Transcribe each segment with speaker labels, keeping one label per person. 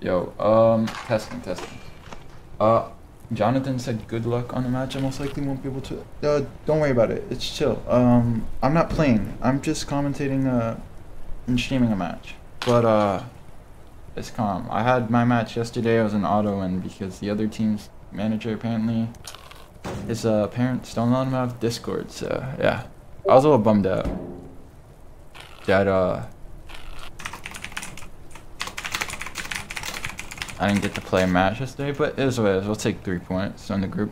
Speaker 1: Yo, testing. Uh, Jonathan said good luck on the match. I most likely won't be able to. Don't worry about it. It's chill. I'm not playing. I'm just commentating, and streaming a match. But, it's calm. I had my match yesterday. I was an auto win because the other team's manager apparently, his, parents don't let him have Discord. So, yeah. I was a little bummed out that, I didn't get to play a match yesterday, but it is what it is. We'll take 3 points on the group.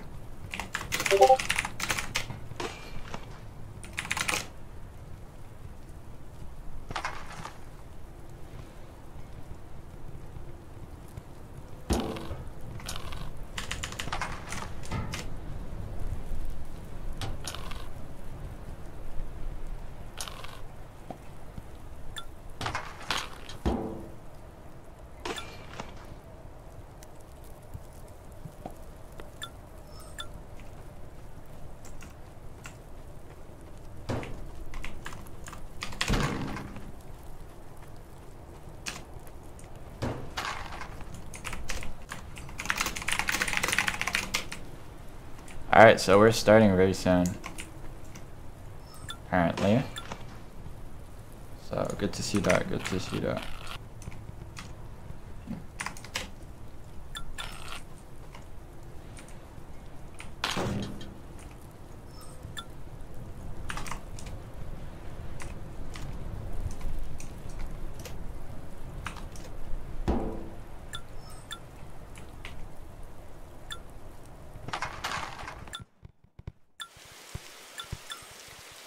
Speaker 1: Alright, so we're starting very soon. Apparently. So, good to see that, good to see that.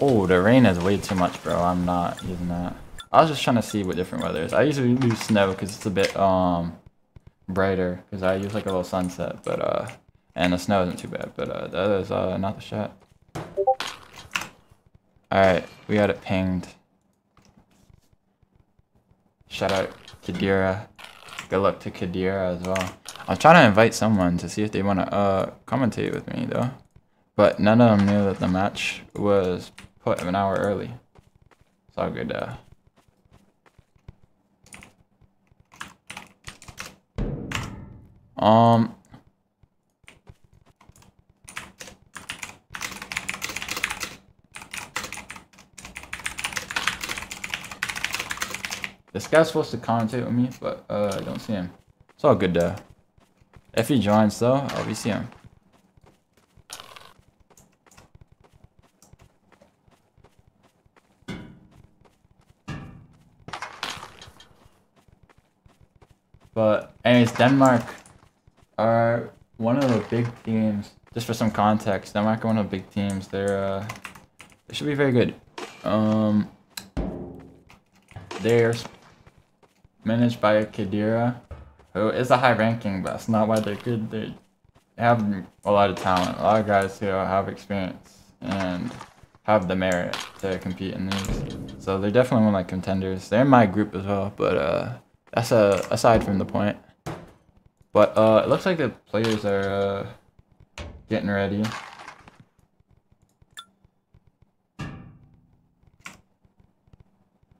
Speaker 1: Oh, the rain is way too much, bro. I'm not using that. I was just trying to see what different weather is. I usually use snow because it's a bit, brighter. Because I use like a little sunset, but, and the snow isn't too bad. But, the other is, not the shot. Alright, we got it pinged. Shout out Kadira. Good luck to Kadira as well. I'm trying to invite someone to see if they want to, commentate with me, though. But none of them knew that the match was put an hour early. It's all good, this guy's supposed to commentate with me, but I don't see him. It's all good, if he joins, though, I'll be seeing him. But anyways, Denmark are one of the big teams. Just for some context, Denmark are one of the big teams. They should be very good. They're managed by Kadira, who is a high ranking, but that's not why they're good. They have a lot of talent, a lot of guys who have experience and have the merit to compete in these. So they're definitely one of my contenders. They're in my group as well, but that's aside from the point. But it looks like the players are getting ready.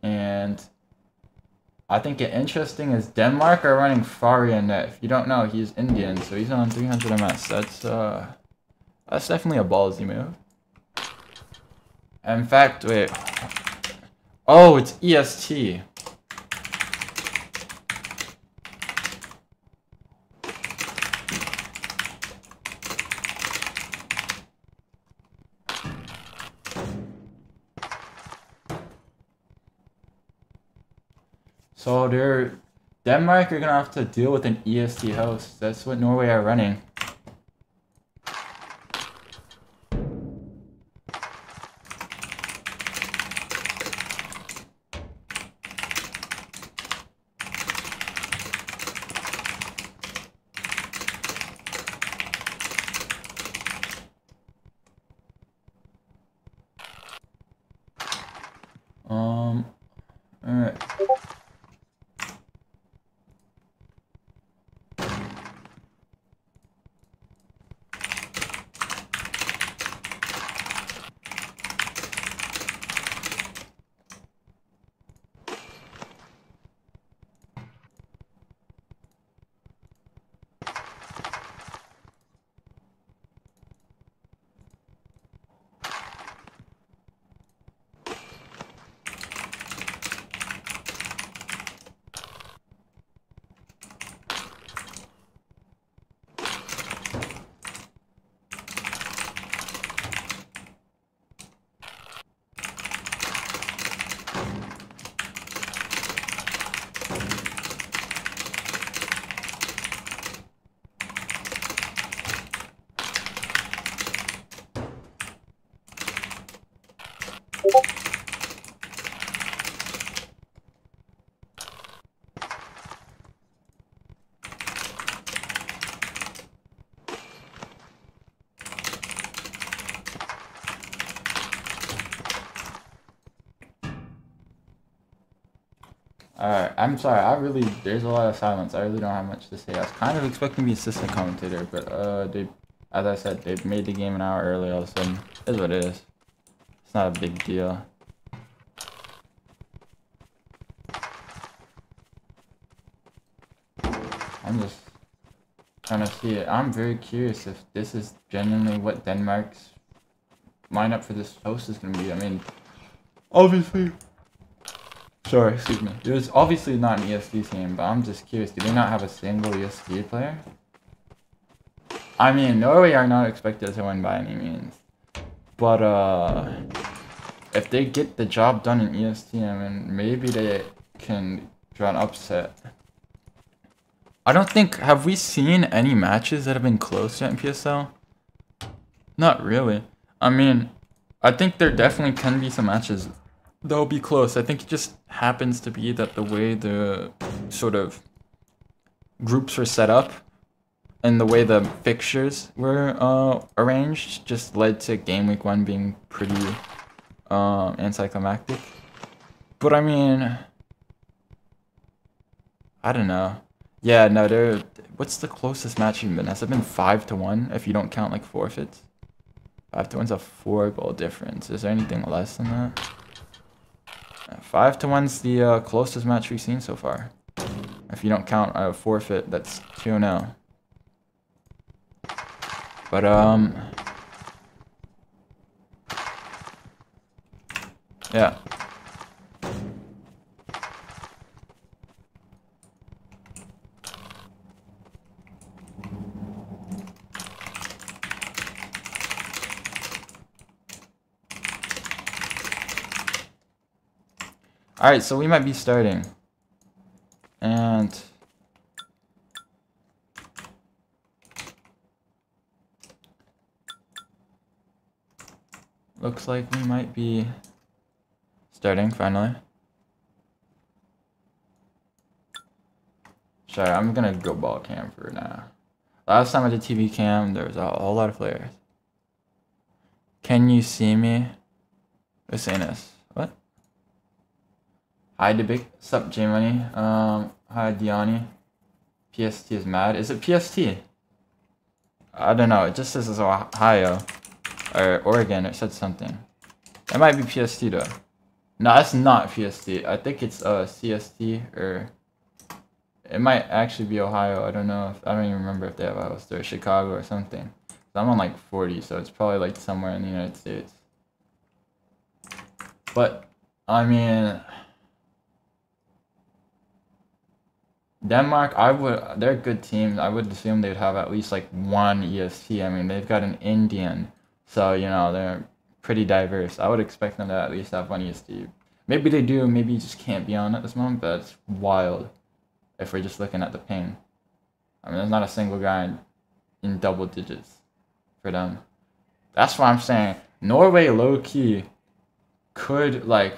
Speaker 1: And I think it interesting is Denmark are running Faria net. If you don't know, he's Indian, so he's on 300 MS. That's definitely a ballsy move. In fact, wait. Oh, it's EST. So Denmark are gonna have to deal with an EST host. That's what Norway are running. Alright. Alright, I'm sorry. There's a lot of silence. I really don't have much to say. I was kind of expecting to be assistant commentator, but as I said, they made the game an hour early all of a sudden. It is what it is. It's not a big deal. I'm just trying to see it. I'm very curious if this is genuinely what Denmark's lineup for this host is going to be. I mean, obviously... Sorry, excuse me. It was obviously not an EST team, but I'm just curious. Do they not have a single EST player? I mean, Norway are not expected to win by any means. But, if they get the job done in EST, I mean, maybe they can draw an upset. I don't think... Have we seen any matches that have been close yet in PSL? Not really. I mean, I think there definitely can be some matches they'll be close. I think it just happens to be that the way the sort of groups were set up and the way the fixtures were arranged just led to game week 1 being pretty anticlimactic. But I mean, I don't know. Yeah, no, what's the closest match even been? Has it been 5-1 if you don't count like forfeits? 5-1's a 4-goal difference. Is there anything less than that? 5-1's the closest match we've seen so far. If you don't count a forfeit, that's 2-0. But yeah. Alright, so we might be starting. And looks like we might be starting finally. Sorry, I'm gonna go ball cam for now. Last time I did TV cam, there was a whole lot of players. Can you see me? Who's saying this? What? Hi, Debig. Sup, J Money. Hi, Diani. PST is mad. Is it PST? I don't know. It just says it's Ohio or Oregon. It said something. It might be PST though. No, that's not PST. I think it's CST or it might actually be Ohio. I don't know. I don't even remember if they have a host or Chicago or something. I'm on like 40, so it's probably like somewhere in the United States. But I mean, Denmark, they're a good team. I would assume they'd have at least like one EST. I mean, they've got an Indian, so you know they're pretty diverse. I would expect them to at least have one EST. Maybe they do. Maybe you just can't be on at this moment. But it's wild if we're just looking at the ping. I mean, there's not a single guy in double digits for them. That's why I'm saying Norway low key could like.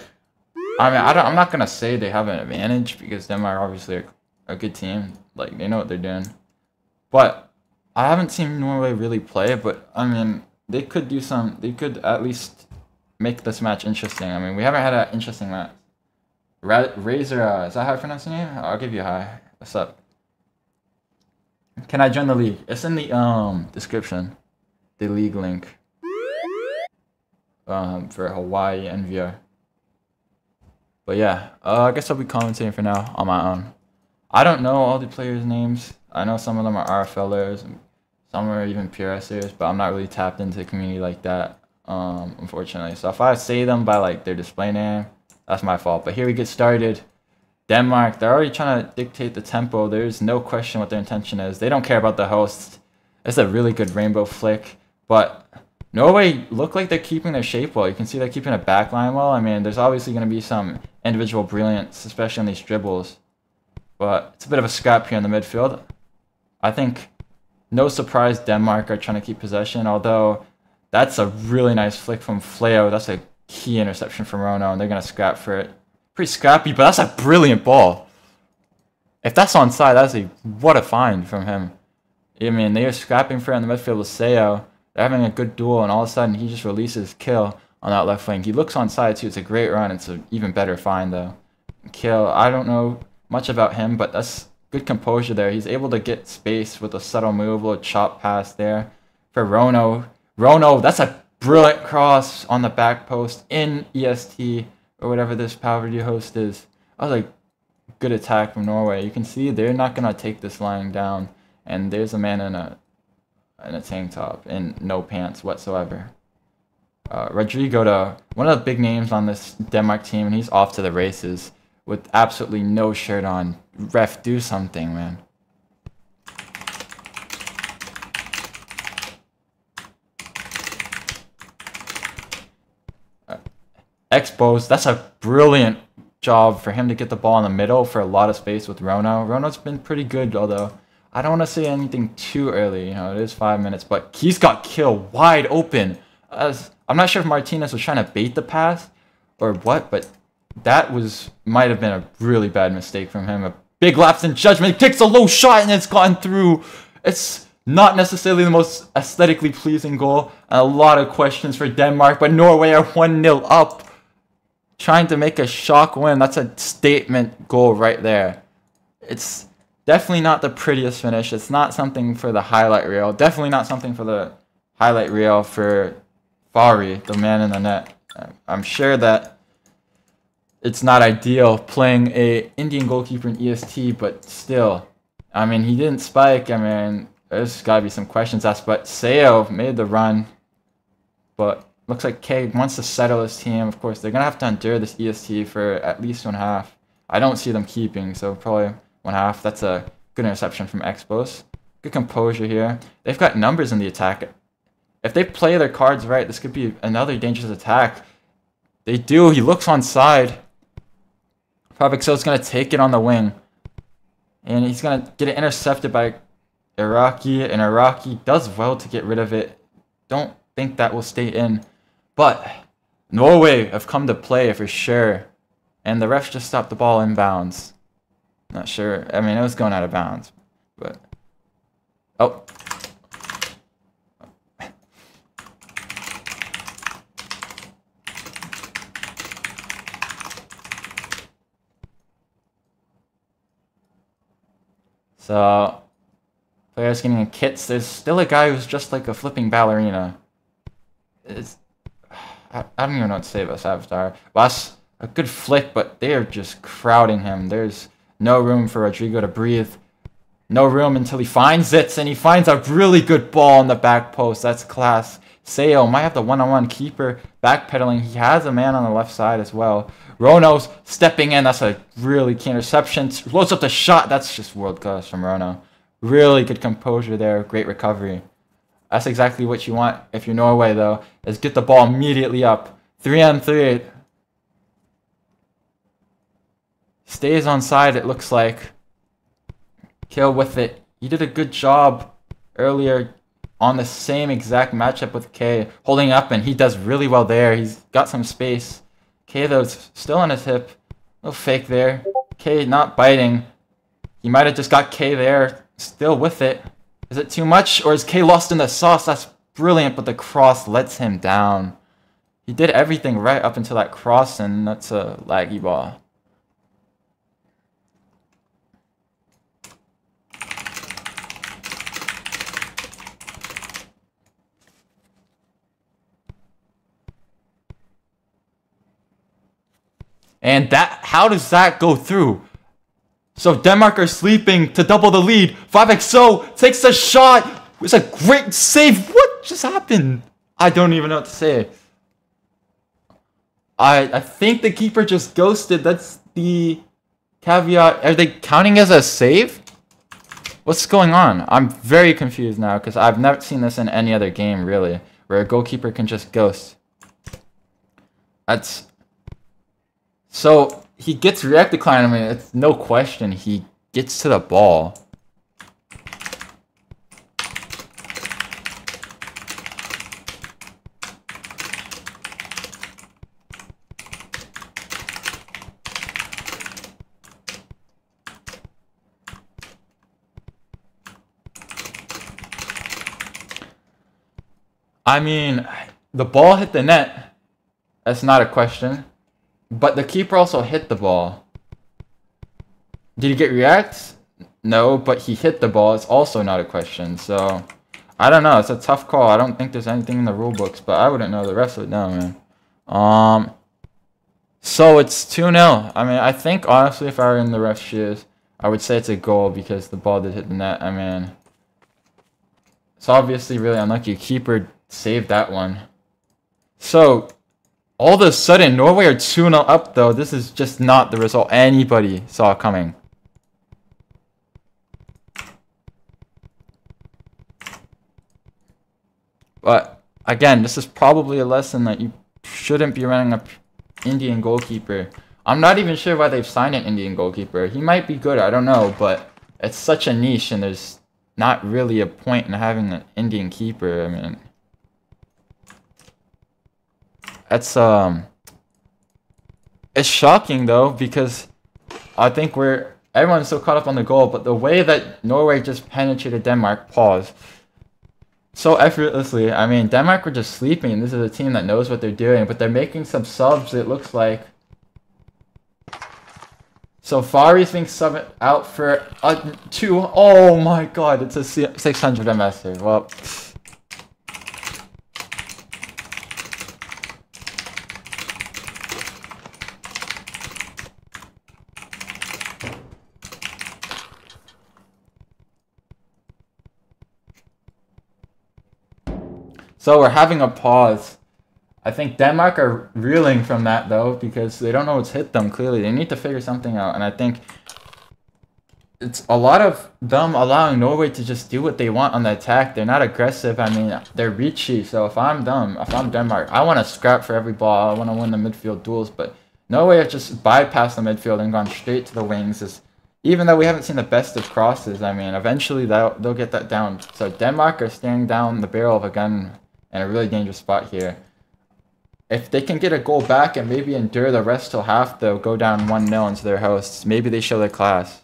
Speaker 1: I mean, I'm not gonna say they have an advantage because Denmark obviously are a good team. Like they know what they're doing. But I haven't seen Norway really play. But I mean, they could do some. They could at least make this match interesting. I mean, we haven't had an interesting match. Razor, is that how I pronounce your name? I'll give you a hi. What's up? Can I join the league? It's in the description. The league link. For Hawaii and VR. But yeah, I guess I'll be commentating for now on my own. I don't know all the players' names. I know some of them are RFLers, and some are even PRSers, but I'm not really tapped into the community like that, unfortunately. So if I say them by like their display name, that's my fault. But here we get started. Denmark, they're already trying to dictate the tempo. There's no question what their intention is. They don't care about the host. It's a really good rainbow flick, but Norway look like they're keeping their shape well. You can see they're keeping a backline well. I mean, there's obviously going to be some individual brilliance, especially on these dribbles. But it's a bit of a scrap here in the midfield. I think no surprise Denmark are trying to keep possession, although that's a really nice flick from Fleo. That's a key interception from Rono, and they're going to scrap for it. Pretty scrappy, but that's a brilliant ball. If that's onside, what a find from him. I mean, they are scrapping for it in the midfield with Seo. They're having a good duel, and all of a sudden, he just releases kill on that left wing. He looks onside, too. It's a great run. It's an even better find, though. kill. I don't know much about him, but that's good composure there. He's able to get space with a subtle move, a little chop pass there for Rono. Rono, that's a brilliant cross on the back post in EST or whatever this Power host is. I was like, good attack from Norway. You can see they're not gonna take this lying down, and there's a man in a tank top and no pants whatsoever. Rodrigo, one of the big names on this Denmark team, and he's off to the races with absolutely no shirt on. Ref, do something, man. Expos, that's a brilliant job for him to get the ball in the middle for a lot of space with Rono. Rono's been pretty good, although I don't want to say anything too early. You know, it is 5 minutes, but he's got Kill wide open. I'm not sure if Martinez was trying to bait the pass or what, but that might have been a really bad mistake from him. A big lapse in judgment. He kicks a low shot and it's gone through. It's not necessarily the most aesthetically pleasing goal. A lot of questions for Denmark, but Norway are 1-0 up. Trying to make a shock win. That's a statement goal right there. It's definitely not the prettiest finish. It's not something for the highlight reel. Definitely not something for the highlight reel for Fari, the man in the net. I'm sure that it's not ideal playing a Indian goalkeeper in EST, but still, I mean, he didn't spike. I mean, there's got to be some questions asked, but Seo made the run, but looks like K wants to settle his team. Of course, they're going to have to endure this EST for at least 1/2. I don't see them keeping, so probably 1/2. That's a good interception from Expos. Good composure here. They've got numbers in the attack. If they play their cards right, this could be another dangerous attack. They do. He looks on side. Pavexo's going to take it on the wing. And he's going to get it intercepted by Iraqi. And Iraqi does well to get rid of it. Don't think that will stay in. But Norway have come to play for sure. And the refs just stopped the ball inbounds. Not sure. I mean, it was going out of bounds. But... oh. So, players getting kits. There's still a guy who's just like a flipping ballerina. I don't even know what to say about Savitar. Well, that's a good flick, but they are just crowding him. There's no room for Rodrigo to breathe. No room until he finds it, and he finds a really good ball on the back post. That's class. Seo might have the one-on-one keeper backpedaling. He has a man on the left side as well. Rono's stepping in. That's a really key interception. Loads up the shot. That's just world class from Rono. Really good composure there. Great recovery. That's exactly what you want if you're Norway, though, is get the ball immediately up. 3-on-3. Stays on side, it looks like. Kill with it. He did a good job earlier on the same exact matchup with K, holding up, and he does really well there. He's got some space. K, though, is still on his hip. A little fake there. K not biting. He might have just got K there, still with it. Is it too much, or is K lost in the sauce? That's brilliant, but the cross lets him down. He did everything right up until that cross, and that's a laggy ball. And that, how does that go through? So Denmark are sleeping to double the lead. 5XO takes the shot. It's a great save. What just happened? I don't even know what to say. I think the keeper just ghosted. That's the caveat. Are they counting as a save? What's going on? I'm very confused now because I've never seen this in any other game, really, where a goalkeeper can just ghost. That's... So, he gets react decline. I mean, it's no question. He gets to the ball. I mean, the ball hit the net. That's not a question. But the keeper also hit the ball. Did he get react? No, but he hit the ball. It's also not a question. So, I don't know. It's a tough call. I don't think there's anything in the rule books, but I wouldn't know. The rest would know, man. So it's 2-0. I mean, I think, honestly, if I were in the ref's shoes, I would say it's a goal because the ball did hit the net. I mean, it's obviously really unlucky. Keeper saved that one. So, all of a sudden, Norway are 2-0 up, though. This is just not the result anybody saw coming. But, again, this is probably a lesson that you shouldn't be running a Indian goalkeeper. I'm not even sure why they've signed an Indian goalkeeper. He might be good, I don't know, but it's such a niche and there's not really a point in having an Indian keeper. I mean, that's it's shocking though, because I think everyone's so caught up on the goal, but the way that Norway just penetrated Denmark, so effortlessly. I mean, Denmark were just sleeping. This is a team that knows what they're doing, but they're making some subs, it looks like. So Fari's being subbed out for a 2. Oh my god, it's a 600 MS here. Well, so we're having a pause. I think Denmark are reeling from that, though, because they don't know what's hit them, clearly. They need to figure something out, and I think it's a lot of them allowing Norway to just do what they want on the attack. They're not aggressive. I mean, they're reachy, so if I'm Denmark, I want to scrap for every ball. I want to win the midfield duels, but Norway have just bypassed the midfield and gone straight to the wings. Even though we haven't seen the best of crosses, I mean, eventually they'll get that down. So Denmark are staring down the barrel of a gun in a really dangerous spot here. If they can get a goal back and maybe endure the rest till half, they'll go down 1-0 into their hosts. Maybe they show their class.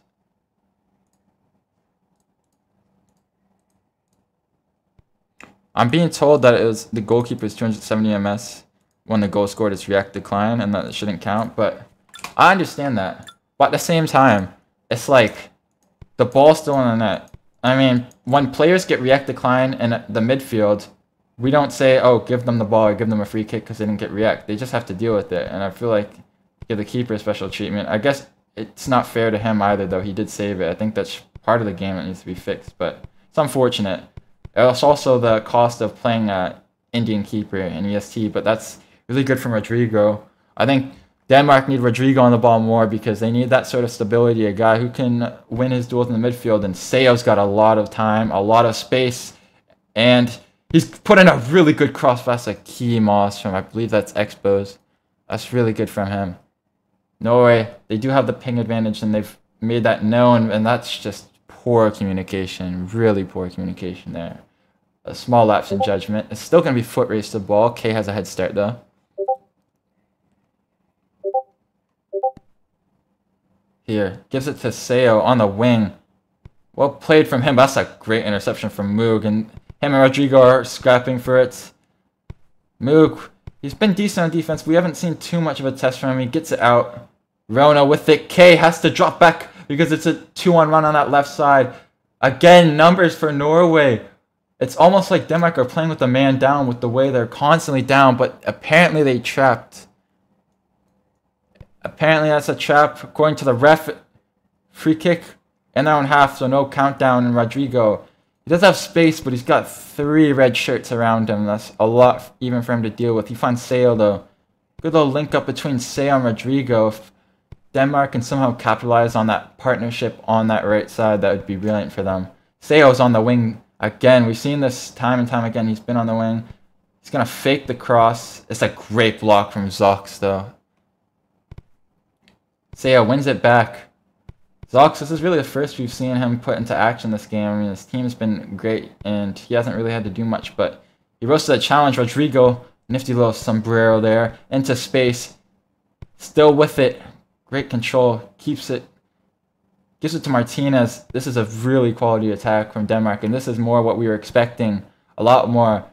Speaker 1: I'm being told that it was the goalkeeper's 270 MS when the goal scored its react decline and that it shouldn't count, but I understand that. But at the same time, it's like the ball's still in the net. I mean, when players get react decline in the midfield, we don't say, oh, give them the ball or give them a free kick because they didn't get react. They just have to deal with it. And I feel like give the keeper special treatment. I guess it's not fair to him either, though. He did save it. I think that's part of the game that needs to be fixed. But it's unfortunate. It's also the cost of playing Indian keeper in EST. But that's really good from Rodrigo. I think Denmark need Rodrigo on the ball more because they need that sort of stability. A guy who can win his duels in the midfield. And Seo's got a lot of time, a lot of space. And he's put in a really good cross pass to Key Moss from, I believe that's Expos. That's really good from him. Norway, they do have the ping advantage and they've made that known, and that's just poor communication. Really poor communication there. A small lapse in judgment. It's still going to be foot race to the ball. K has a head start though. Here, gives it to Seo on the wing. Well played from him. That's a great interception from Moog, and him and Rodrigo are scrapping for it. Moog, he's been decent on defense. We haven't seen too much of a test from him. He gets it out. Rona with it. K has to drop back because it's a 2-on run on that left side. Again, numbers for Norway. It's almost like Denmark are playing with the man down with the way they're constantly down, but apparently they trapped. Apparently that's a trap according to the ref. Free kick in their own half, so no countdown. And Rodrigo, he does have space, but he's got 3 red shirts around him. That's a lot even for him to deal with. He finds Seo though. Good little link up between Seo and Rodrigo. If Denmark can somehow capitalize on that partnership on that right side, that would be brilliant for them. Seo's on the wing again. We've seen this time and time again. He's been on the wing. He's going to fake the cross. It's a great block from Zox though. Seo wins it back. Zox, this is really the first we've seen him put into action this game. I mean, his team's been great, and he hasn't really had to do much, but he rose to the challenge. Rodrigo, nifty little sombrero there, into space. Still with it. Great control. Keeps it. Gives it to Martinez. This is a really quality attack from Denmark, and this is more what we were expecting. A lot more.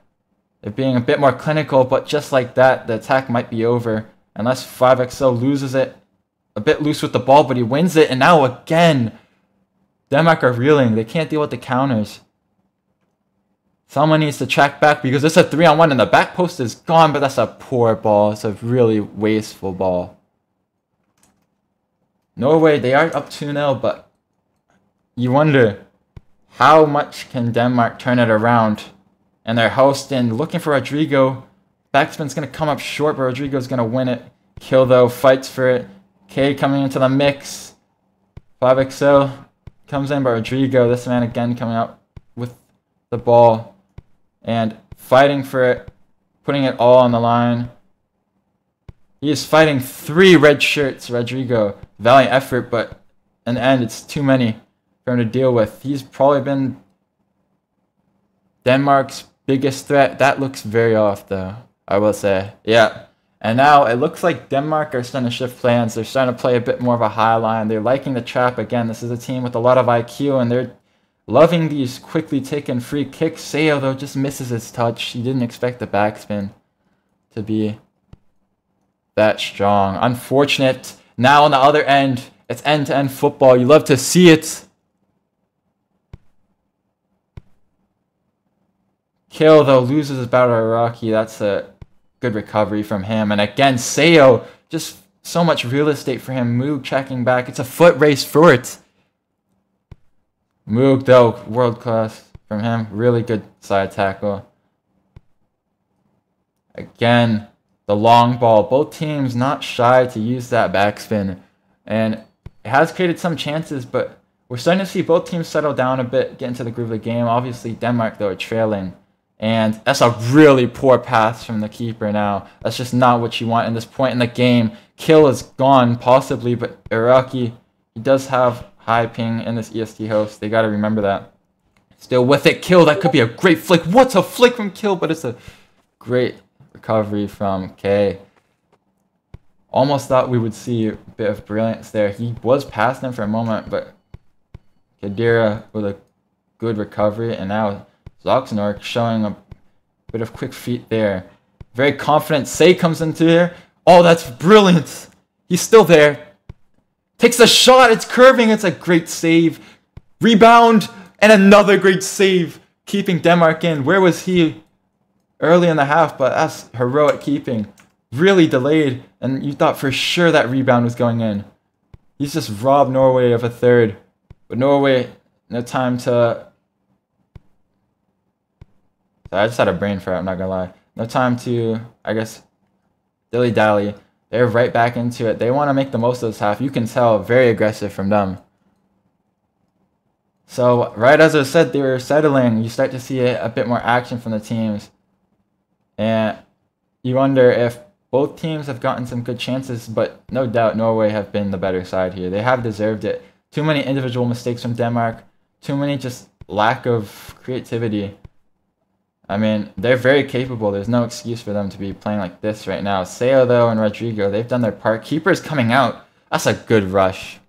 Speaker 1: It being a bit more clinical, but just like that, the attack might be over. Unless 5XO loses it. a bit loose with the ball, but he wins it. And now again, Denmark are reeling. They can't deal with the counters. Someone needs to check back because it's a 3-on-1 and the back post is gone, but that's a poor ball. It's a really wasteful ball. Norway, they are up 2-0, but you wonder how much can Denmark turn it around? And they're hosting, looking for Rodrigo. Backspin's going to come up short, but Rodrigo's going to win it. Kill, though, fights for it. K coming into the mix. 5XL comes in, but Rodrigo, this man again coming out with the ball and fighting for it, putting it all on the line. He is fighting 3 red shirts, Rodrigo. Valiant effort, but in the end, it's too many for him to deal with. He's probably been Denmark's biggest threat. That looks very off, though, I will say. Yeah. And now it looks like Denmark are starting to shift plans. They're starting to play a bit more of a high line. They're liking the trap again. This is a team with a lot of IQ, and they're loving these quickly taken free kicks. Seo, though, just misses his touch. He didn't expect the backspin to be that strong. Unfortunate. Now on the other end, it's end-to-end football. You love to see it. Kill, though, loses his battle to Iraqi. That's a good recovery from him. And again, Seo, just so much real estate for him. Moog checking back. It's a foot race for it. Moog, though, world class from him. Really good side tackle. Again, the long ball. Both teams not shy to use that backspin. And it has created some chances, but we're starting to see both teams settle down a bit, get into the groove of the game. Obviously, Denmark, though, are trailing. And that's a really poor pass from the keeper now. That's just not what you want in this point in the game. Kill is gone, possibly, but Iraqi, he does have high ping in this EST host. They got to remember that. Still with it, Kill. That could be a great flick. What's a flick from Kill? But it's a great recovery from K. Almost thought we would see a bit of brilliance there. He was past him for a moment, but Kadira with a good recovery. And now Zoxnor showing a bit of quick feet there. Very confident. Say comes into here. Oh, that's brilliant. He's still there. Takes a shot. It's curving. It's a great save. Rebound. And another great save. Keeping Denmark in. Where was he early in the half? But that's heroic keeping. Really delayed. And you thought for sure that rebound was going in. He's just robbed Norway of a third. But Norway, no time to... I just had a brain fart, I'm not gonna lie. No time to, I guess, dilly-dally. They're right back into it. They want to make the most of this half. You can tell, very aggressive from them. So, right as I said, they were settling. You start to see a bit more action from the teams. And you wonder if both teams have gotten some good chances, but no doubt Norway have been the better side here. They have deserved it. Too many individual mistakes from Denmark. Too many just lack of creativity. I mean, they're very capable. There's no excuse for them to be playing like this right now. Seo, though, and Rodrigo, they've done their part. Keeper's coming out. That's a good rush.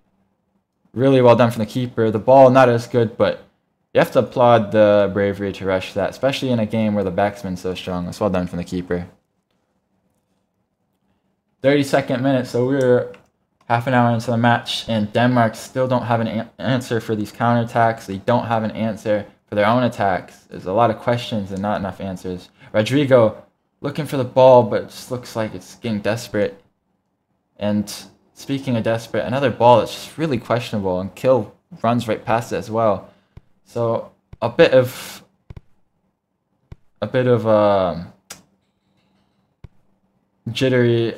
Speaker 1: Really well done from the keeper. The ball, not as good, but you have to applaud the bravery to rush that, especially in a game where the backspin's so strong. That's well done from the keeper. 32nd minute, so we're half an hour into the match, and Denmark still don't have an answer for these counterattacks. They don't have an answer for their own attacks. There's a lot of questions and not enough answers. Rodrigo looking for the ball, but it just looks like it's getting desperate. And speaking of desperate, another ball that's just really questionable, and Kill runs right past it as well. So a bit of jittery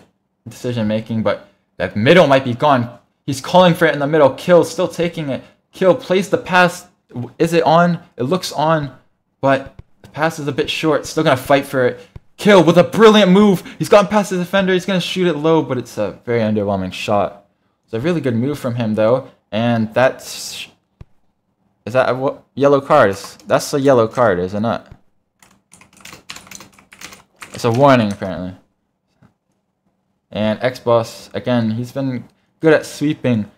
Speaker 1: decision making, but that middle might be gone. He's calling for it in the middle. Kill still taking it. Kill plays the pass. Is it on? It looks on, but the pass is a bit short. Still gonna fight for it. Kill with a brilliant move. He's gotten past the defender. He's gonna shoot it low, but it's a very underwhelming shot. It's a really good move from him, though, and that's... Is that a yellow card? That's a yellow card, is it not? It's a warning, apparently. And X-Boss, again, he's been good at sweeping.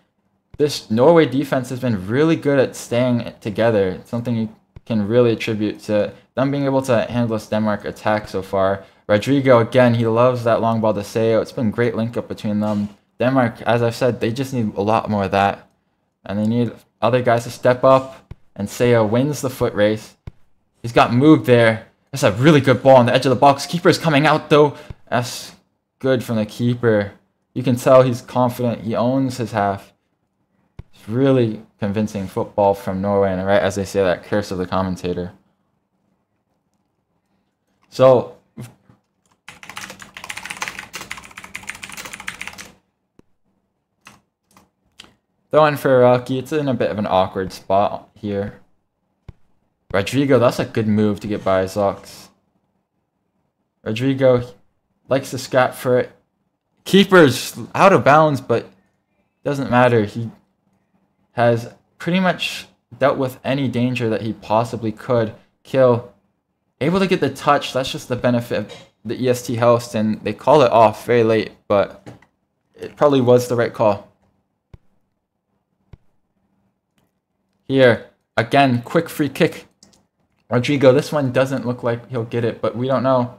Speaker 1: This Norway defense has been really good at staying together. It's something you can really attribute to them being able to handle this Denmark attack so far. Rodrigo, again, he loves that long ball to Seo. It's been great link up between them. Denmark, as I've said, they just need a lot more of that. And they need other guys to step up. And Seo wins the foot race. He's got moved there. That's a really good ball on the edge of the box. Keeper's coming out though. That's good from the keeper. You can tell he's confident. He owns his half. It's really convincing football from Norway. And right as they say that, curse of the commentator. So, throwing for Iraqi, it's in a bit of an awkward spot here. Rodrigo, that's a good move to get by Zox. Rodrigo likes to scrap for it. Keeper's out of bounds, but doesn't matter. He has pretty much dealt with any danger that he possibly could. Kill. Able to get the touch, that's just the benefit of the EST host, and they call it off very late, but it probably was the right call. Here, again, quick free kick. Rodrigo, this one doesn't look like he'll get it, but we don't know.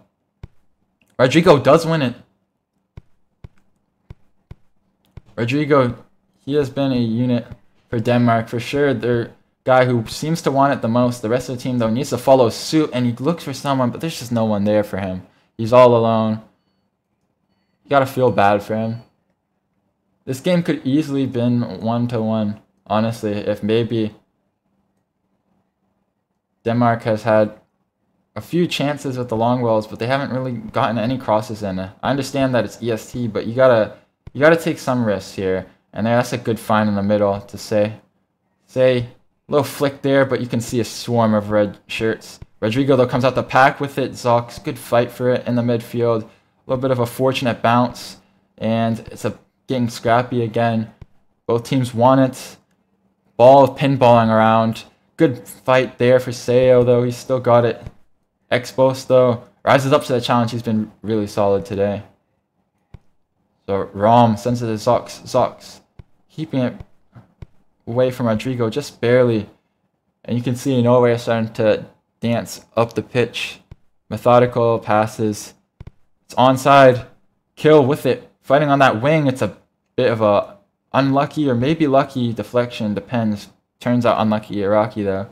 Speaker 1: Rodrigo does win it. Rodrigo, he has been a unit for Denmark for sure. They're guy who seems to want it the most. The rest of the team, though, needs to follow suit, and he looks for someone, but there's just no one there for him. He's all alone. You gotta feel bad for him. This game could easily been 1-1, honestly, if maybe Denmark has had a few chances with the long balls, but they haven't really gotten any crosses in. I understand that it's EST, but you gotta take some risks here. And that's a good find in the middle to say little flick there, but you can see a swarm of red shirts. Rodrigo, though, comes out the pack with it. Zox, good fight for it in the midfield. A little bit of a fortunate bounce, and it's getting scrappy again. Both teams want it. Ball pinballing around. Good fight there for Seo, though. He's still got it. Expos, though, rises up to the challenge. He's been really solid today. So Rom sends it to Zox. Zox keeping it away from Rodrigo, just barely. And you can see Norway starting to dance up the pitch. Methodical passes. It's onside. Kill with it. Fighting on that wing. It's a bit of a unlucky or maybe lucky deflection. Depends. Turns out unlucky. Iraqi, though.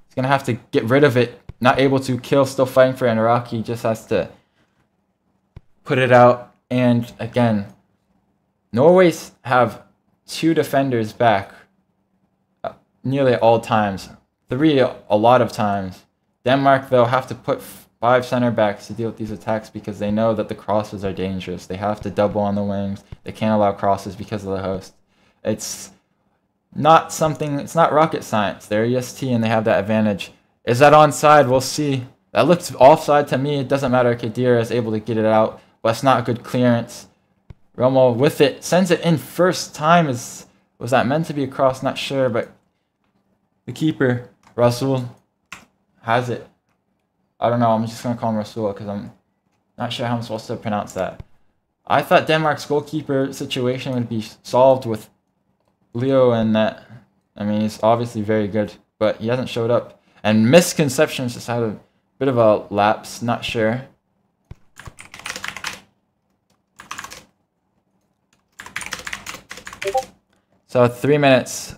Speaker 1: He's going to have to get rid of it. Not able to. Kill, still fighting for it. And Iraqi just has to put it out. And again, Norway's have 2 defenders back nearly at all times. 3 a lot of times. Denmark, though, have to put 5 center backs to deal with these attacks because they know that the crosses are dangerous. They have to double on the wings. They can't allow crosses because of the host. It's not something, it's not rocket science. They're EST and they have that advantage. Is that onside? We'll see. That looks offside to me. It doesn't matter. Khedira is able to get it out, but it's not a good clearance. Romo with it, sends it in first time. Was that meant to be a cross? Not sure, but the keeper, Rasul, has it. I don't know, I'm just going to call him Rasul because I'm not sure how I'm supposed to pronounce that. I thought Denmark's goalkeeper situation would be solved with Leo and that. I mean, he's obviously very good, but he hasn't showed up. And misconceptions just had a bit of a lapse, not sure. So 3 minutes.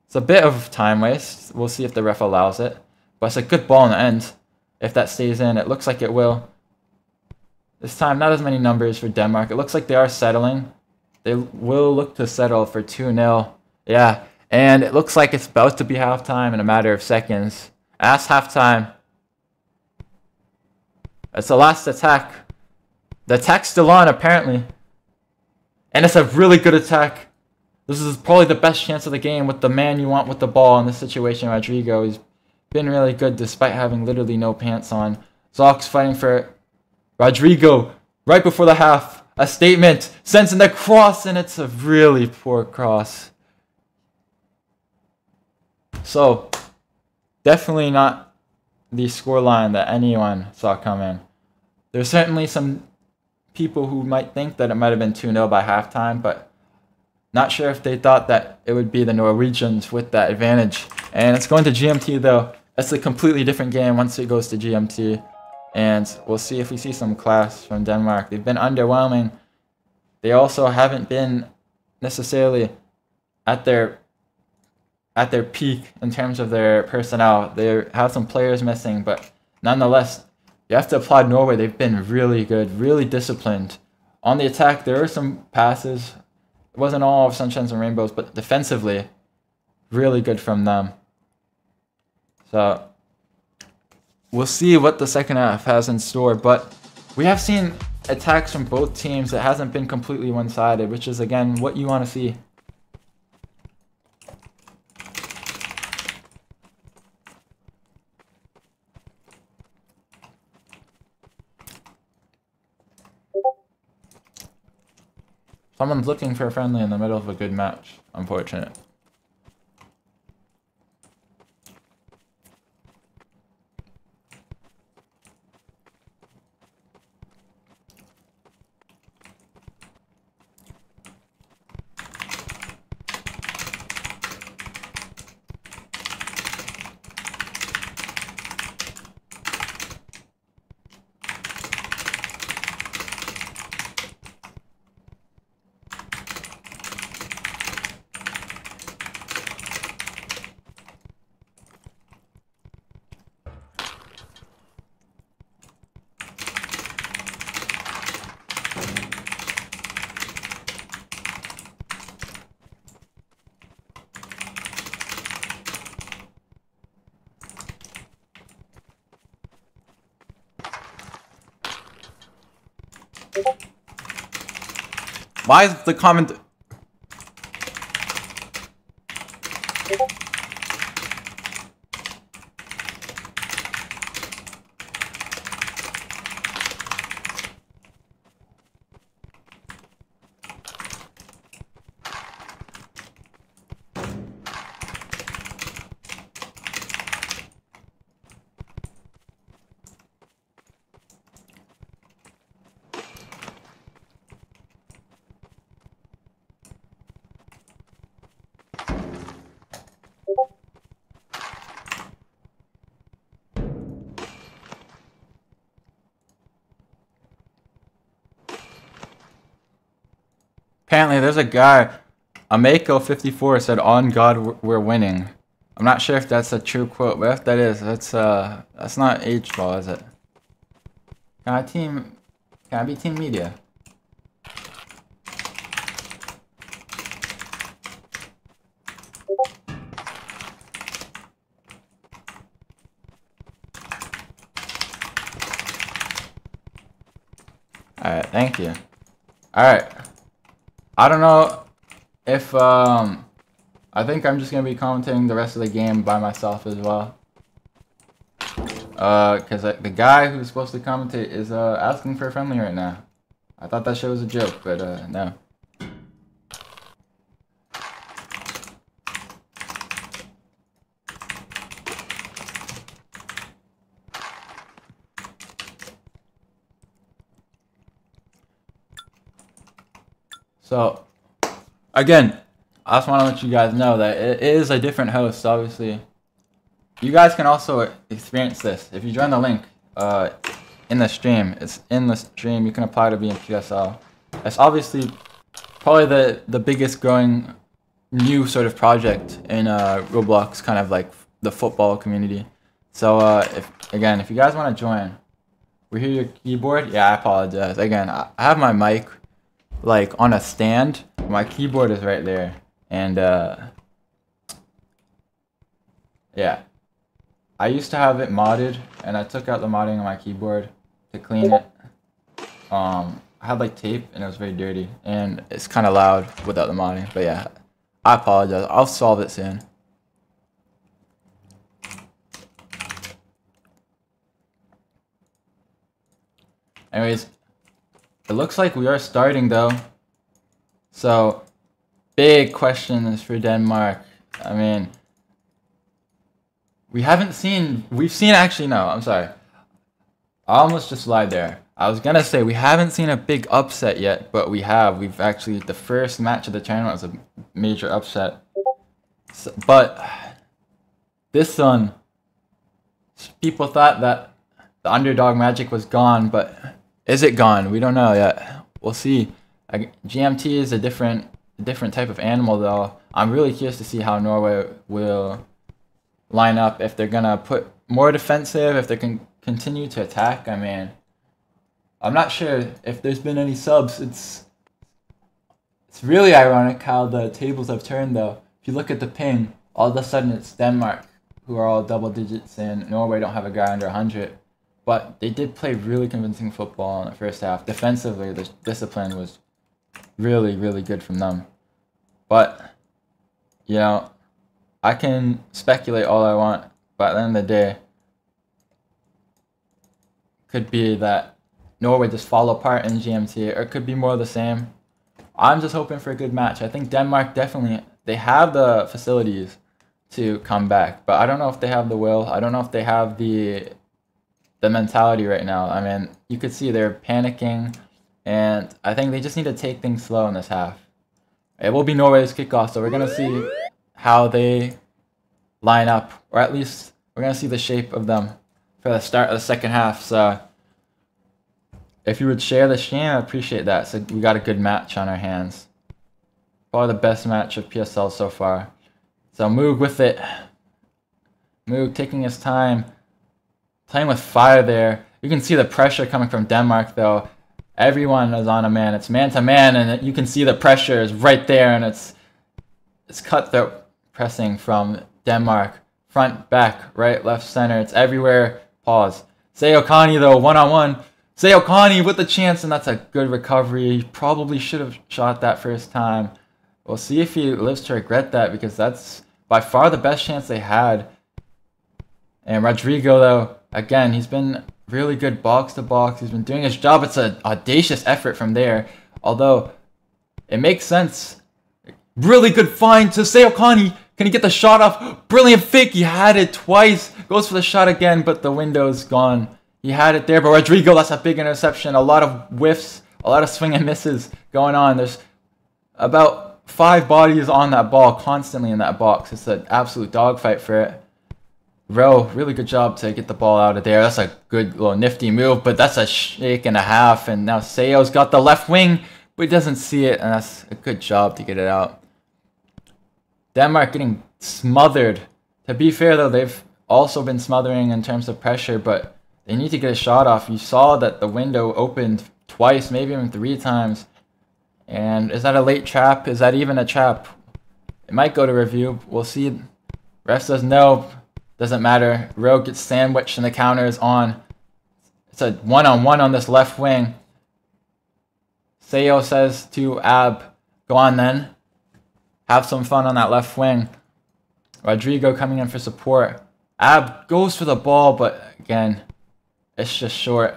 Speaker 1: It's a bit of time waste. We'll see if the ref allows it. But it's a good ball in the end. If that stays in, it looks like it will. This time, not as many numbers for Denmark. It looks like they are settling. They will look to settle for 2-0. Yeah, and it looks like it's about to be halftime in a matter of seconds. As halftime. It's the last attack. The attack's still on, apparently. And it's a really good attack. This is probably the best chance of the game with the man you want with the ball in this situation, Rodrigo. He's been really good despite having literally no pants on. Zox fighting for it. Rodrigo, right before the half, a statement, sends in the cross, and it's a really poor cross. So, definitely not the scoreline that anyone saw coming. There's certainly some people who might think that it might have been 2-0 by halftime, but not sure if they thought that it would be the Norwegians with that advantage. And it's going to GMT, though. That's a completely different game once it goes to GMT. And we'll see if we see some class from Denmark. They've been underwhelming. they also haven't been necessarily at their peak in terms of their personnel. They have some players missing, but nonetheless, you have to applaud Norway. They've been really good, really disciplined. On the attack, there were some passes. It wasn't all of sunshines and rainbows, but defensively, really good from them. So we'll see what the second half has in store, but we have seen attacks from both teams. It hasn't been completely one-sided, which is, again, what you want to see. Someone's looking for a friendly in the middle of a good match. Unfortunate. Why is the comment... Apparently, there's a guy, Amako54 said, "On God, we're winning." I'm not sure if that's a true quote, but if that is, that's not H-ball, is it? Can I be team media? Alright, thank you. Alright. I don't know if, I think I'm just going to be commentating the rest of the game by myself as well. Because the guy who's supposed to commentate is, asking for a friendly right now. I thought that shit was a joke, but, no. So, again, I just want to let you guys know that it is a different host, obviously. You guys can also experience this. If you join the link in the stream, it's in the stream. You can apply to be in PSL. It's obviously probably the biggest growing new sort of project in Roblox, kind of like the football community. So, if you guys want to join, we hear your keyboard. Yeah, I apologize. Again, I have my mic like on a stand. My keyboard is right there, and yeah, I used to have it modded, and I took out the modding on my keyboard to clean it. I had like tape, and it was very dirty, and it's kind of loud without the modding. But yeah, I apologize. I'll solve it soon. Anyways, it looks like we are starting though. So, big questions for Denmark. I mean, actually, no, I'm sorry. I almost just lied there. I was gonna say we haven't seen a big upset yet, but we have. We've actually, the first match of the tournament was a major upset. So, but this one, people thought that the underdog magic was gone, but is it gone? We don't know yet. We'll see. GMT is a different type of animal, though. I'm really curious to see how Norway will line up, if they're gonna put more defensive, if they can continue to attack. I mean, I'm not sure if there's been any subs. It's really ironic how the tables have turned, though. If you look at the ping, all of a sudden it's Denmark, who are all double digits, and Norway don't have a guy under 100. But they did play really convincing football in the first half. Defensively, the discipline was really, really good from them. But, you know, I can speculate all I want, but at the end of the day, could be that Norway just fall apart in GMT, or it could be more of the same. I'm just hoping for a good match. I think Denmark definitely, they have the facilities to come back, but I don't know if they have the will. I don't know if they have the mentality right now. I mean, you could see they're panicking, and I think they just need to take things slow in this half. It will be Norway's kickoff, so we're going to see how they line up, or at least we're going to see the shape of them for the start of the second half. So if you would share the stream, I appreciate that. So we got a good match on our hands. Probably the best match of PSL so far. So Moog with it. Moog taking his time, playing with fire there. You can see the pressure coming from Denmark, though. Everyone is on a man. It's man to man, and you can see the pressure is right there, and it's cutthroat pressing from Denmark. Front, back, right, left, center. It's everywhere. Pause. Seokani, though, one-on-one. Seokani with the chance, and that's a good recovery. He probably should have shot that first time. We'll see if he lives to regret that, because that's by far the best chance they had. And Rodrigo, though, again, he's been really good box to box. He's been doing his job. It's an audacious effort from there, although it makes sense. Really good find to Seokani. Can he get the shot off? Brilliant fake. He had it twice. Goes for the shot again, but the window's gone. He had it there, but Rodrigo, that's a big interception. A lot of whiffs, a lot of swing and misses going on. There's about 5 bodies on that ball constantly in that box. It's an absolute dogfight for it. Rowe, really good job to get the ball out of there. That's a good little nifty move, but that's a shake and a half. And now Seo's got the left wing, but he doesn't see it, and that's a good job to get it out. Denmark getting smothered. To be fair, though, they've also been smothering in terms of pressure, but they need to get a shot off. You saw that the window opened twice, maybe even 3 times. And is that a late trap? Is that even a trap? It might go to review. We'll see. Ref says no. Doesn't matter. Rowe gets sandwiched and the counter is on. It's a one-on-one on this left wing. Seo says to Ab, go on then. Have some fun on that left wing. Rodrigo coming in for support. Ab goes for the ball, but again, it's just short.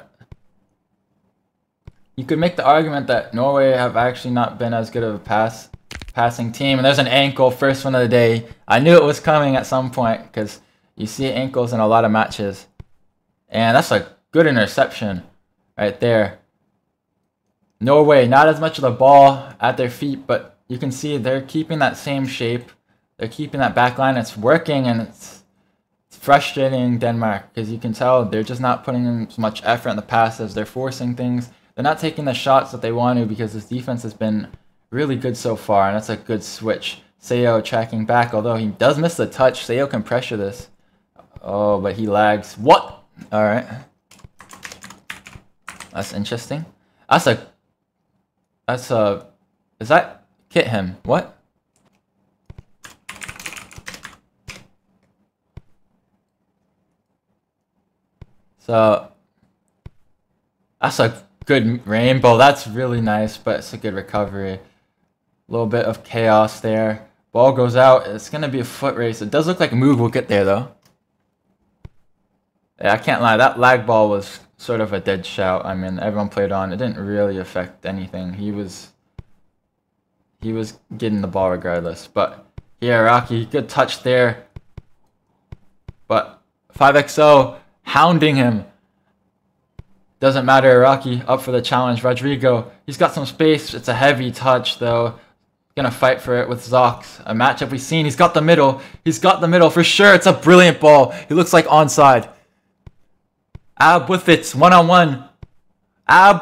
Speaker 1: You could make the argument that Norway have actually not been as good of a passing team. And there's an ankle, first one of the day. I knew it was coming at some point, because you see ankles in a lot of matches. And that's a good interception right there. Norway, not as much of the ball at their feet, but you can see they're keeping that same shape. They're keeping that back line. It's working, and it's frustrating Denmark, because you can tell they're just not putting in as much effort in the passes. They're forcing things. They're not taking the shots that they want to, because this defense has been really good so far, and that's a good switch. Seo tracking back, although he does miss the touch. Seo can pressure this. Oh, but he lags. What? Alright. That's interesting. Is that Kit him? What? So, that's a good rainbow. That's really nice, but it's a good recovery. A little bit of chaos there. Ball goes out. It's going to be a foot race. It does look like Moog will get there, though. Yeah, I can't lie. That lag ball was sort of a dead shout. I mean, everyone played on. It didn't really affect anything. He was getting the ball regardless. But yeah, Rocky, good touch there. But 5XO hounding him. Doesn't matter. Rocky up for the challenge. Rodrigo, he's got some space. It's a heavy touch though. Gonna fight for it with Zox. A matchup we've seen. He's got the middle. He's got the middle for sure. It's a brilliant ball. He looks like onside. Ab with it. One-on-one.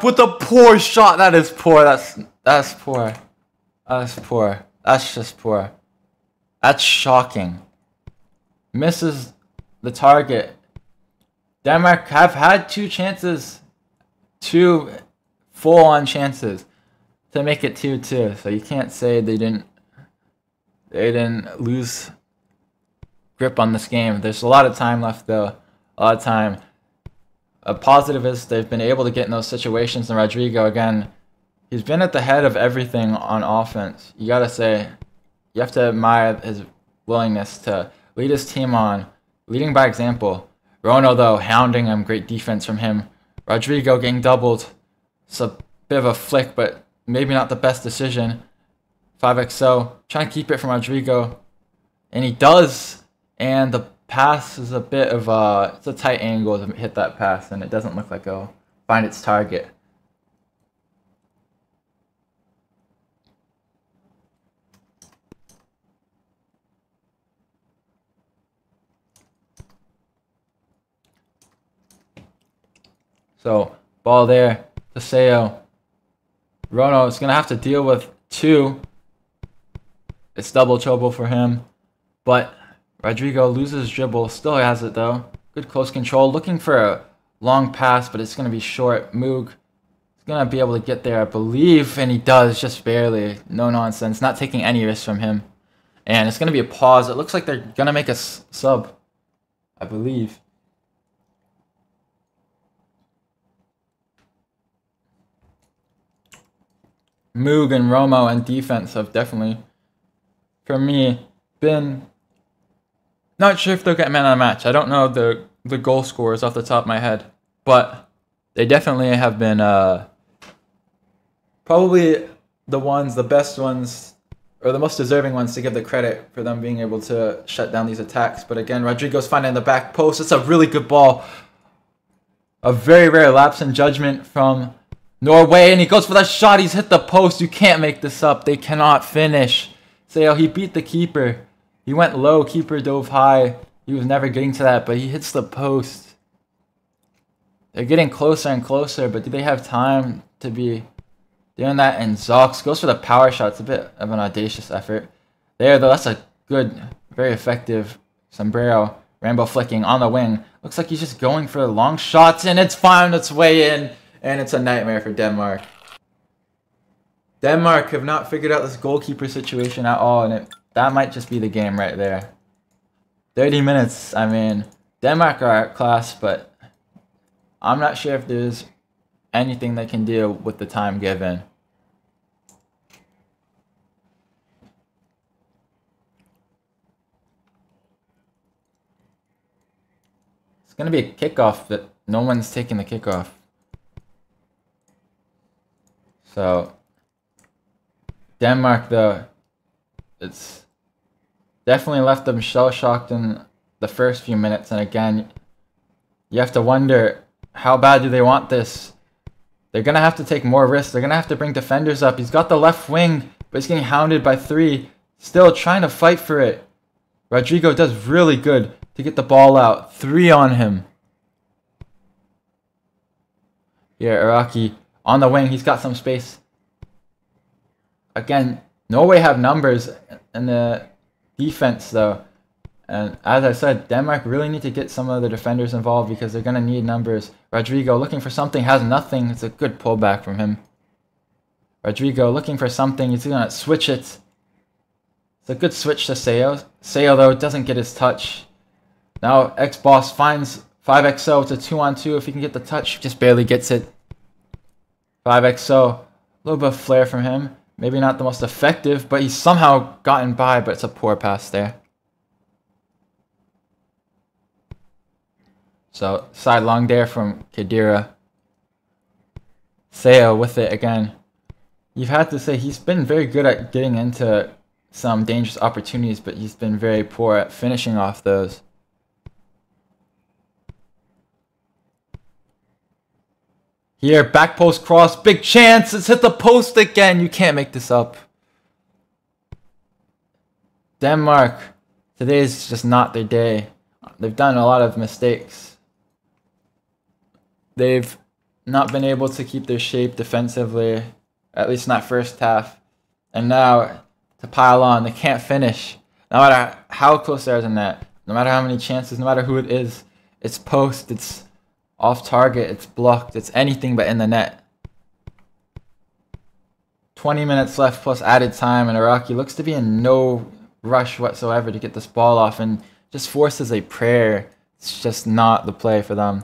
Speaker 1: With a poor shot. That is poor. That's poor. That's poor. That's just poor. That's shocking. Misses the target. Denmark have had 2 chances, 2 full-on chances to make it 2-2. So you can't say they didn't lose grip on this game. There's a lot of time left though. A lot of time. A positive is they've been able to get in those situations, and Rodrigo, again, he's been at the head of everything on offense. You gotta say, you have to admire his willingness to lead his team on, leading by example. Rono, though, hounding him, great defense from him. Rodrigo getting doubled. It's a bit of a flick, but maybe not the best decision. 5XO, trying to keep it from Rodrigo, and he does, and the pass is a bit of it's a tight angle to hit that pass, and it doesn't look like it'll find its target. So, ball there to Seo. Rono is going to have to deal with 2. It's double trouble for him, but Rodrigo loses dribble, still has it though. Good close control, looking for a long pass, but it's going to be short. Moog is going to be able to get there, I believe, and he does, just barely. No nonsense, not taking any risks from him. And it's going to be a pause. It looks like they're going to make a sub, I believe. Moog and Romo and defense have definitely, for me, been... Not sure if they'll get man of the match. I don't know the goal scorers off the top of my head, but they definitely have been probably the best ones, or the most deserving ones to give the credit for them being able to shut down these attacks. But again, Rodrigo's finding the back post. It's a really good ball. A very rare lapse in judgment from Norway, and he goes for that shot. He's hit the post. You can't make this up. They cannot finish. Seo, he beat the keeper. He went low, keeper dove high. He was never getting to that, but he hits the post. They're getting closer and closer, but do they have time to be doing that? And Zox goes for the power shot. It's a bit of an audacious effort. There, though, that's a good, very effective sombrero. Rambo flicking on the wing. Looks like he's just going for long shots, and it's found its way in, and it's a nightmare for Denmark. Denmark have not figured out this goalkeeper situation at all, and that might just be the game right there. 30 minutes, I mean, Denmark are at class, but I'm not sure if there's anything they can do with the time given. It's going to be a kickoff, but no one's taking the kickoff. So, Denmark, though, it's definitely left them shell-shocked in the first few minutes. And again, you have to wonder, how bad do they want this? They're going to have to take more risks. They're going to have to bring defenders up. He's got the left wing, but he's getting hounded by 3. Still trying to fight for it. Rodrigo does really good to get the ball out. 3 on him. Here, Iraqi on the wing. He's got some space. Again, Norway have numbers in the defense, though. And as I said, Denmark really need to get some of the defenders involved because they're going to need numbers. Rodrigo looking for something, has nothing. It's a good pullback from him. Rodrigo looking for something. He's going to switch it. It's a good switch to Seo. Seo, though, doesn't get his touch. Now, X-Boss finds 5XO. It's a 2-on-2. If he can get the touch, just barely gets it. 5XO. A little bit of flair from him. Maybe not the most effective, but he's somehow gotten by, but it's a poor pass there. So, sidelong there from Khedira. Seo with it again. You've had to say he's been very good at getting into some dangerous opportunities, but he's been very poor at finishing off those. Here, back post cross, big chance. It's hit the post again. You can't make this up. Denmark, today is just not their day. They've done a lot of mistakes. They've not been able to keep their shape defensively, at least not first half. And now to pile on, they can't finish. No matter how close they are to net, no matter how many chances, no matter who it is, it's post, it's off target, it's blocked, it's anything but in the net. 20 minutes left plus added time, and Iraqi looks to be in no rush whatsoever to get this ball off and just forces a prayer. It's just not the play for them.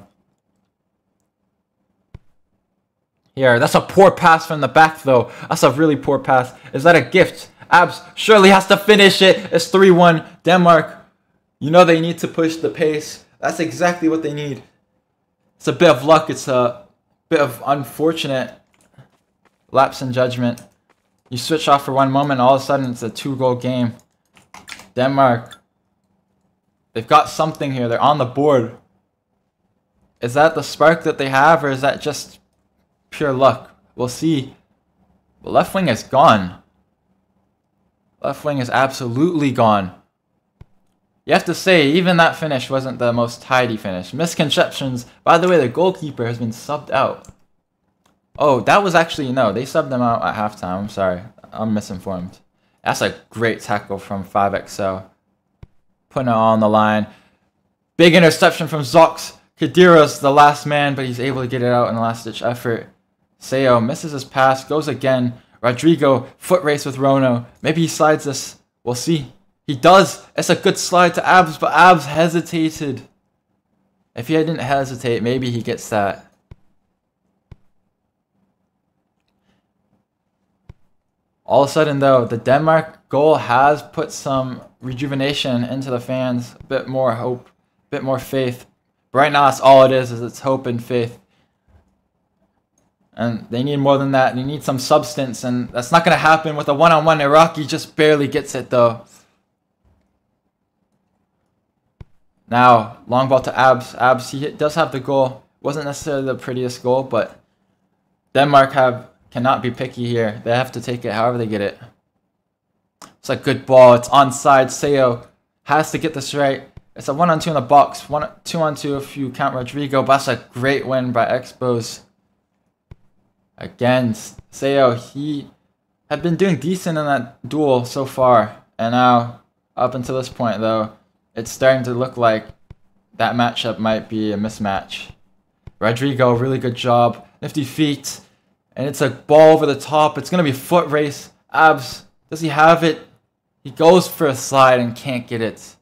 Speaker 1: Here, that's a poor pass from the back though. That's a really poor pass. Is that a gift? Abs surely has to finish it. It's 3-1 Denmark. You know they need to push the pace. That's exactly what they need. It's a bit of luck. It's a bit of unfortunate lapse in judgment. You switch off for one moment, all of a sudden it's a 2-goal game. Denmark, they've got something here. They're on the board. Is that the spark that they have, or is that just pure luck? We'll see. The left wing is gone. Left wing is absolutely gone. You have to say, even that finish wasn't the most tidy finish. Misconceptions. By the way, the goalkeeper has been subbed out. Oh, that was actually, no, they subbed them out at halftime. I'm sorry. I'm misinformed. That's a great tackle from 5XL. Putting it all on the line. Big interception from Zox. Khedira's the last man, but he's able to get it out in the last-ditch effort. Seo misses his pass, goes again. Rodrigo, foot race with Rono. Maybe he slides this. We'll see. He does. It's a good slide to Abs, but Abs hesitated. If he didn't hesitate, maybe he gets that. All of a sudden, though, the Denmark goal has put some rejuvenation into the fans. A bit more hope, a bit more faith. But right now, that's all it is it's hope and faith. And they need more than that. They need some substance, and that's not going to happen with a one-on-one. Iraqi just barely gets it, though. Now, long ball to Abs. Abs, he does have the goal. Wasn't necessarily the prettiest goal, but Denmark cannot be picky here. They have to take it however they get it. It's a good ball. It's onside. Seo has to get this right. It's a 1-on-2 in the box. 2-on-2 if you count Rodrigo. But that's a great win by Expos. Again, Seo, he had been doing decent in that duel so far. And now, up until this point, though, it's starting to look like that matchup might be a mismatch. Rodrigo, really good job. Nifty feet. And it's a ball over the top. It's going to be a foot race. Abs, does he have it? He goes for a slide and can't get it.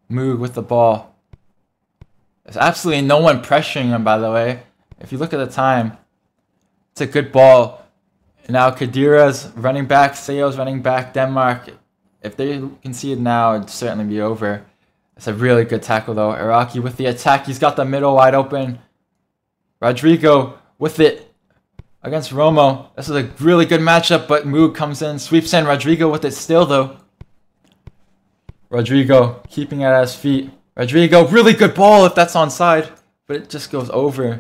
Speaker 1: Moog with the ball. There's absolutely no one pressuring him, by the way. If you look at the time, it's a good ball. And now Khedira's running back. Seo's running back. Denmark, if they concede now, it'd certainly be over. It's a really good tackle, though. Iraqi with the attack. He's got the middle wide open. Rodrigo with it against Romo. This is a really good matchup, but Moog comes in, sweeps in. Rodrigo with it still, though. Rodrigo keeping it at his feet. Rodrigo, really good ball if that's onside, but it just goes over.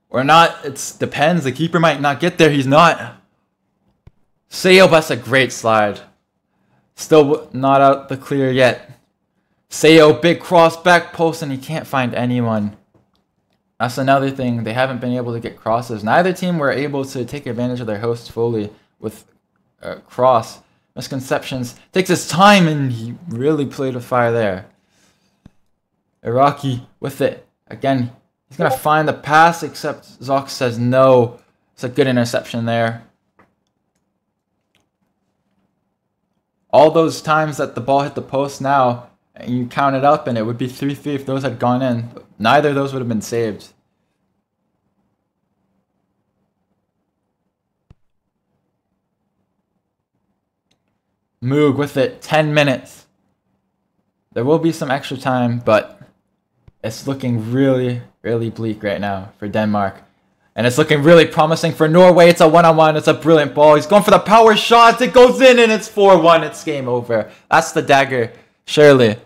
Speaker 1: Or not, it depends. The keeper might not get there. He's not. Seo, that's a great slide. Still not out the clear yet. Seo, big cross, back post, and he can't find anyone. That's another thing. They haven't been able to get crosses. Neither team were able to take advantage of their host fully with cross. Misconceptions. Takes his time, and he really played with fire there. Iraqi with it. Again, he's going to find the pass, except Zox says no. It's a good interception there. All those times that the ball hit the post now, and you count it up, and it would be 3-3 if those had gone in. Neither of those would have been saved. Moog with it. 10 minutes. There will be some extra time, but it's looking really, really bleak right now for Denmark. And it's looking really promising for Norway. It's a one-on-one. It's a brilliant ball. He's going for the power shot. It goes in, and it's 4-1. It's game over. That's the dagger. Surely.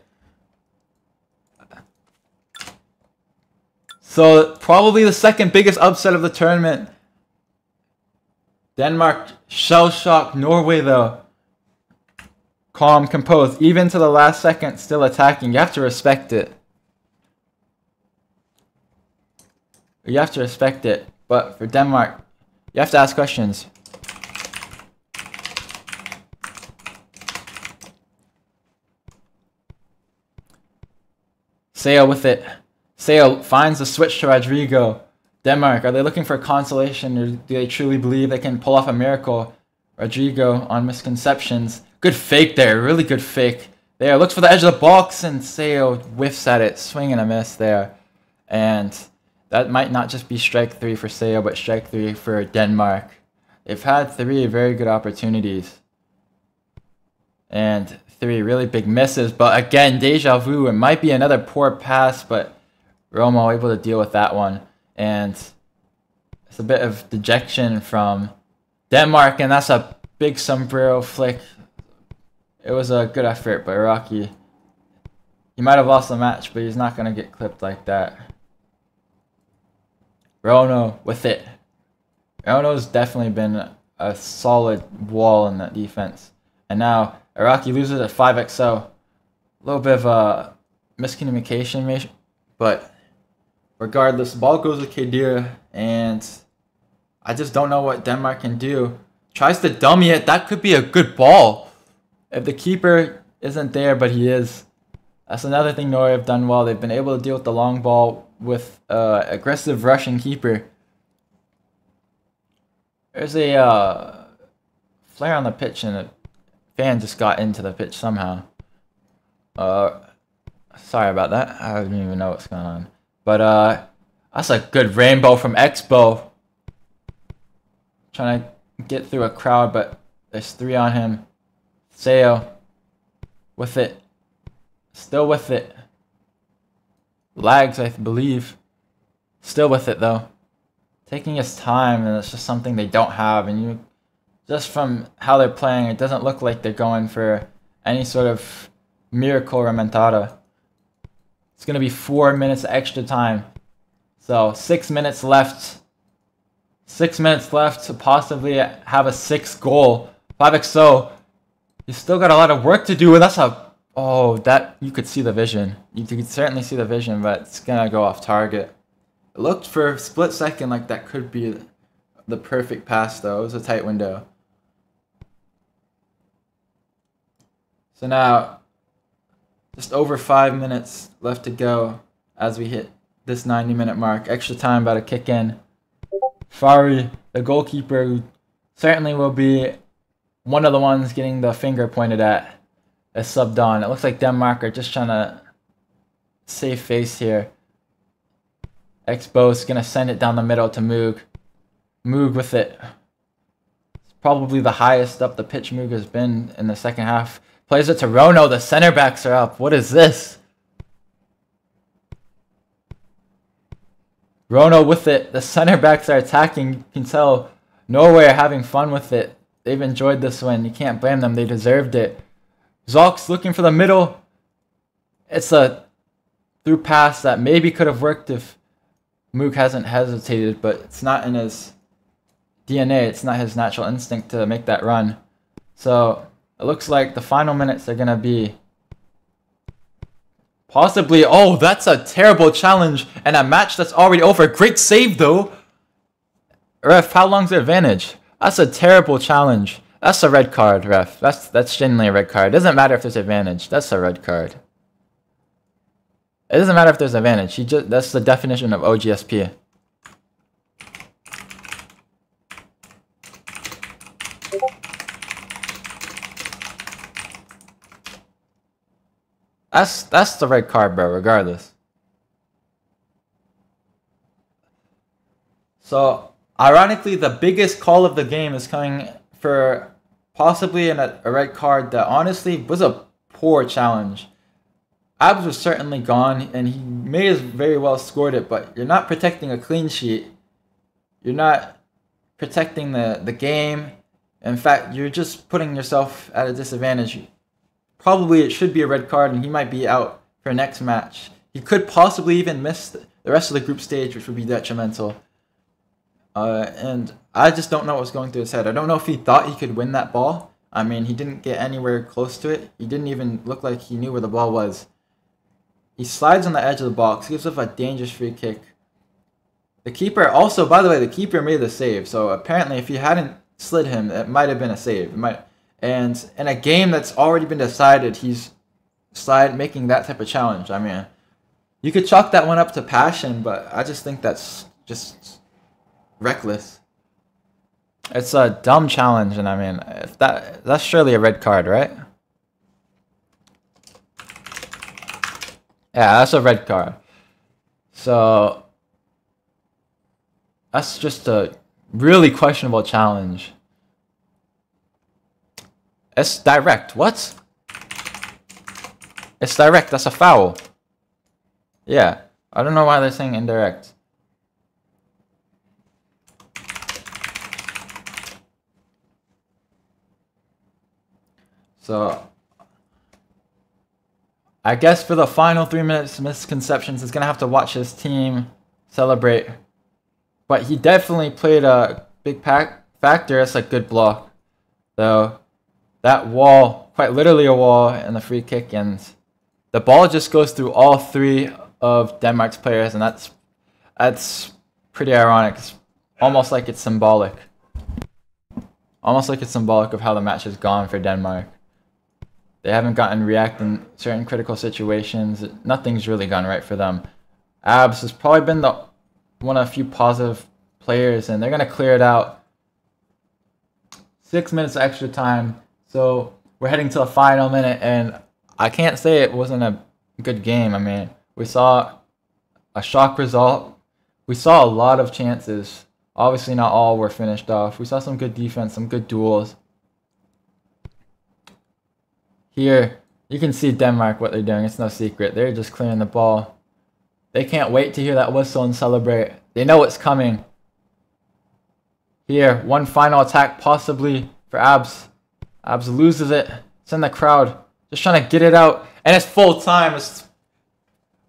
Speaker 1: So, probably the second biggest upset of the tournament. Denmark shell-shocked Norway, though. Calm, composed. Even to the last second, still attacking. You have to respect it. You have to respect it. But for Denmark, you have to ask questions. Sale with it. Sale finds the switch to Rodrigo. Denmark, are they looking for consolation, or do they truly believe they can pull off a miracle? Rodrigo on misconceptions. Good fake there, really good fake. There, looks for the edge of the box, and Sale whiffs at it. Swing and a miss there. And that might not just be strike 3 for Sale, but strike 3 for Denmark. They've had 3 very good opportunities. And 3 really big misses, but again, deja vu. It might be another poor pass, but Romo able to deal with that one. And it's a bit of dejection from Denmark, and that's a big sombrero flick. It was a good effort, but Iraqi, he might have lost the match, but he's not going to get clipped like that. Rono with it. Rono's definitely been a solid wall in that defense. And now Iraqi loses at 5XO. A little bit of miscommunication, but regardless, the ball goes with Khedira, and I just don't know what Denmark can do. Tries to dummy it. That could be a good ball if the keeper isn't there, but he is. That's another thing Norway have done well. They've been able to deal with the long ball with aggressive Russian keeper. There's a flare on the pitch, and a fan just got into the pitch somehow. Sorry about that. I don't even know what's going on. But that's a good rainbow from Expo. Trying to get through a crowd, but there's 3 on him. Sale with it. Still with it. Lags, I believe. Still with it, though. Taking his time, and it's just something they don't have. And you, just from how they're playing, it doesn't look like they're going for any sort of miracle remontada. It's going to be 4 minutes extra time. So 6 minutes left. 6 minutes left to possibly have a 6th goal. 5XO. You still got a lot of work to do, and that's a... Oh, that... You could see the vision. You could certainly see the vision, but it's going to go off target. It looked for a split second like that could be the perfect pass, though. It was a tight window. So now, just over 5 minutes left to go as we hit this 90-minute mark. Extra time about to kick in. Fari, the goalkeeper, who certainly will be one of the ones getting the finger pointed at, is subbed on. It looks like Denmark are just trying to save face here. Expo's going to send it down the middle to Moog. Moog with it. It's probably the highest up the pitch Moog has been in the second half. Plays it to Rono. The center backs are up. What is this? Rono with it. The center backs are attacking. You can tell Norway are having fun with it. They've enjoyed this win. You can't blame them. They deserved it. Zalk's looking for the middle. It's a through pass that maybe could have worked if Moog hasn't hesitated, but it's not in his DNA. It's not his natural instinct to make that run. So it looks like the final minutes are going to be possibly... Oh, that's a terrible challenge and a match that's already over. Great save, though. Ref, how long's the advantage? That's a terrible challenge. That's a red card, ref. That's genuinely a red card. It doesn't matter if there's advantage. That's a red card. It doesn't matter if there's advantage. That's the definition of OGSP. That's the red card, bro, regardless. So, ironically, the biggest call of the game is coming for possibly a red card that honestly was a poor challenge. Abs was certainly gone, and he may have very well scored it, but you're not protecting a clean sheet. You're not protecting the game. In fact, you're just putting yourself at a disadvantage. Probably it should be a red card, and he might be out for next match. He could possibly even miss the rest of the group stage, which would be detrimental. And I just don't know what's going through his head. I don't know if he thought he could win that ball. I mean, he didn't get anywhere close to it. He didn't even look like he knew where the ball was. He slides on the edge of the box, gives up a dangerous free kick. The keeper also, by the way, the keeper made the save. So apparently, if he hadn't slid him, it might have been a save. And in a game that's already been decided, he's making that type of challenge. I mean, you could chalk that one up to passion, but I just think that's just reckless. It's a dumb challenge, and I mean, if that's surely a red card, right? Yeah, that's a red card. So that's just a really questionable challenge. It's direct. What? It's direct. That's a foul. Yeah. I don't know why they're saying indirect. So I guess for the final 3 minutes misconceptions, he's going to have to watch his team celebrate. But he definitely played a big factor. It's a good block. Though that wall, quite literally a wall, and the free kick, and the ball just goes through all three of Denmark's players, and that's pretty ironic. It's almost like it's symbolic. Almost like it's symbolic of how the match has gone for Denmark. They haven't gotten react in certain critical situations. Nothing's really gone right for them. Abs has probably been one of a few positive players, and they're going to clear it out. 6 minutes extra time. So we're heading to the final minute, and I can't say it wasn't a good game. I mean, we saw a shock result. We saw a lot of chances. Obviously, not all were finished off. We saw some good defense, some good duels. Here, you can see Denmark, what they're doing. It's no secret. They're just clearing the ball. They can't wait to hear that whistle and celebrate. They know it's coming. Here, one final attack possibly for Abs. Abs loses it. It's in the crowd. Just trying to get it out. And it's full time. It's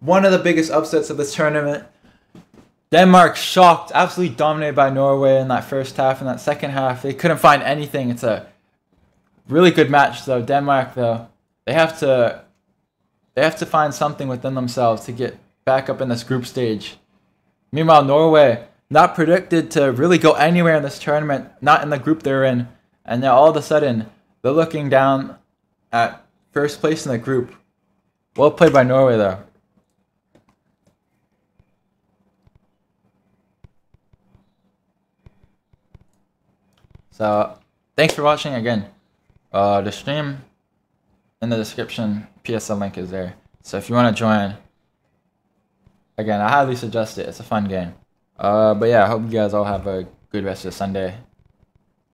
Speaker 1: one of the biggest upsets of this tournament. Denmark shocked, absolutely dominated by Norway in that first half. In that second half, they couldn't find anything. It's a really good match, though. Denmark, though, they have to find something within themselves to get back up in this group stage. Meanwhile, Norway, not predicted to really go anywhere in this tournament, not in the group they're in, and now all of a sudden they're looking down at first place in the group. Well played by Norway, though. So, thanks for watching again. The stream in the description, PSL link is there. So if you want to join, again, I highly suggest it. It's a fun game. But yeah, I hope you guys all have a good rest of the Sunday.